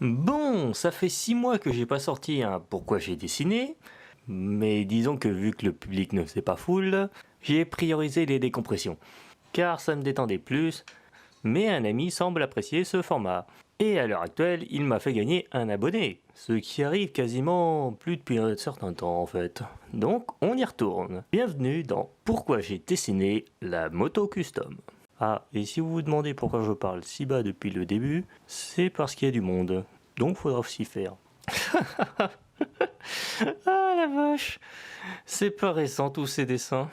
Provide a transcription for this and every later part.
Bon, ça fait 6 mois que j'ai pas sorti un Pourquoi j'ai dessiné, mais disons que vu que le public ne faisait pas full, j'ai priorisé les décompressions, car ça me détendait plus, mais un ami semble apprécier ce format. Et à l'heure actuelle, il m'a fait gagner un abonné, ce qui arrive quasiment plus depuis un certain temps en fait. Donc on y retourne. Bienvenue dans Pourquoi j'ai dessiné la moto custom. Ah, et si vous vous demandez pourquoi je parle si bas depuis le début, c'est parce qu'il y a du monde. Donc faudra s'y faire. Ah la vache, c'est pas récent tous ces dessins.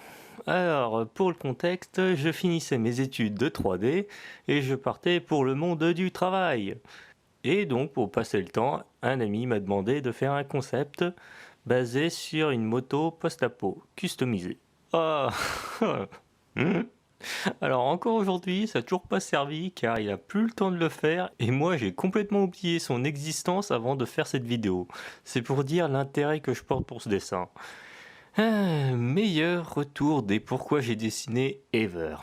Alors, pour le contexte, je finissais mes études de 3D et je partais pour le monde du travail. Et donc, pour passer le temps, un ami m'a demandé de faire un concept basé sur une moto post-apo, customisée. Ah Alors encore aujourd'hui, ça n'a toujours pas servi car il a plus le temps de le faire et moi j'ai complètement oublié son existence avant de faire cette vidéo. C'est pour dire l'intérêt que je porte pour ce dessin. Meilleur retour des pourquoi j'ai dessiné ever.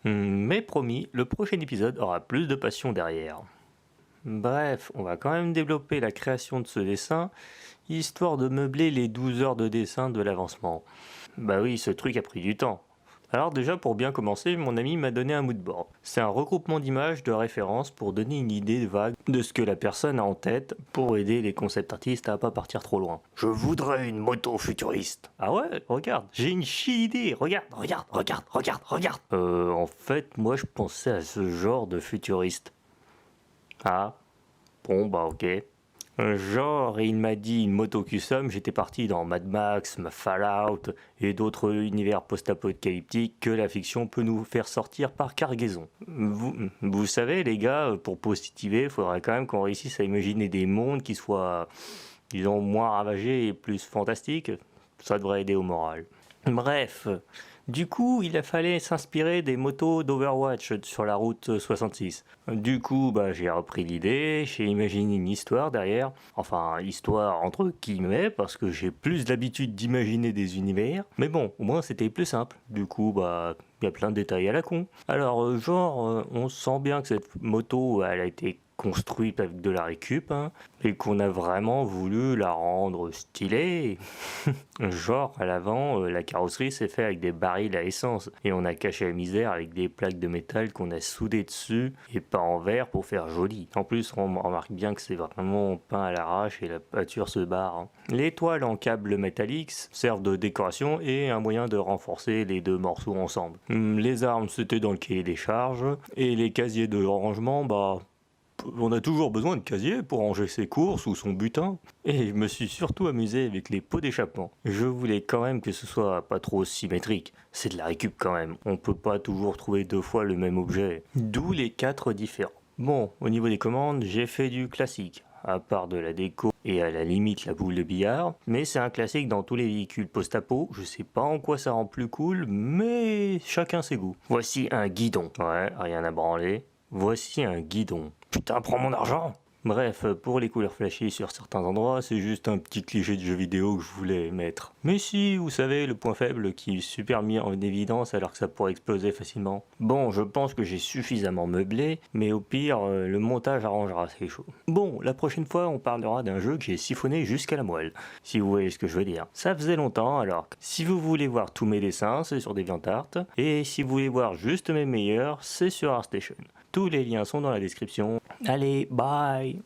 Mais promis, le prochain épisode aura plus de passion derrière. Bref, on va quand même développer la création de ce dessin, histoire de meubler les 12 heures de dessin de l'avancement. Bah oui, ce truc a pris du temps. Alors déjà, pour bien commencer, mon ami m'a donné un moodboard. C'est un regroupement d'images de référence pour donner une idée vague de ce que la personne a en tête pour aider les concept artistes à pas partir trop loin. Je voudrais une moto futuriste. Ah ouais, regarde, j'ai une chill idée, regarde. En fait, moi je pensais à ce genre de futuriste. Ah, bon bah ok. Genre, il m'a dit une moto custom, j'étais parti dans Mad Max, Fallout et d'autres univers post-apocalyptiques que la fiction peut nous faire sortir par cargaison. Vous savez, les gars, pour positiver, il faudrait quand même qu'on réussisse à imaginer des mondes qui soient, disons, moins ravagés et plus fantastiques. Ça devrait aider au moral. Bref, du coup, il a fallu s'inspirer des motos d'Overwatch sur la route 66. Du coup, j'ai repris l'idée, j'ai imaginé une histoire derrière. Enfin, histoire entre guillemets, parce que j'ai plus l'habitude d'imaginer des univers. Mais bon, au moins c'était plus simple. Du coup, il y a plein de détails à la con. Alors, on sent bien que cette moto, elle a été construite avec de la récup, hein, et qu'on a vraiment voulu la rendre stylée. Genre, à l'avant, la carrosserie s'est faite avec des barils à essence, et on a caché la misère avec des plaques de métal qu'on a soudées dessus, et pas en verre pour faire joli. En plus, on remarque bien que c'est vraiment peint à l'arrache et la peinture se barre. Hein. Les toiles en câble métallique servent de décoration et un moyen de renforcer les deux morceaux ensemble. Les armes, c'était dans le cahier des charges, et les casiers de rangement, on a toujours besoin de casier pour ranger ses courses ou son butin. Et je me suis surtout amusé avec les pots d'échappement. Je voulais quand même que ce soit pas trop symétrique. C'est de la récup quand même. On peut pas toujours trouver 2 fois le même objet. D'où les 4 différents. Bon, au niveau des commandes, j'ai fait du classique. À part de la déco et à la limite la boule de billard. Mais c'est un classique dans tous les véhicules post-apo. Je sais pas en quoi ça rend plus cool, mais chacun ses goûts. Voici un guidon. Ouais, rien à branler. Voici un guidon. Putain, prends mon argent! Bref, pour les couleurs flashy sur certains endroits, c'est juste un petit cliché de jeu vidéo que je voulais mettre. Mais si, vous savez, le point faible qui est super mis en évidence alors que ça pourrait exploser facilement. Bon, je pense que j'ai suffisamment meublé, mais au pire, le montage arrangera ces choses. Bon, la prochaine fois, on parlera d'un jeu que j'ai siphonné jusqu'à la moelle, si vous voyez ce que je veux dire. Ça faisait longtemps, alors si vous voulez voir tous mes dessins, c'est sur DeviantArt, et si vous voulez voir juste mes meilleurs, c'est sur ArtStation. Tous les liens sont dans la description. Allez, bye!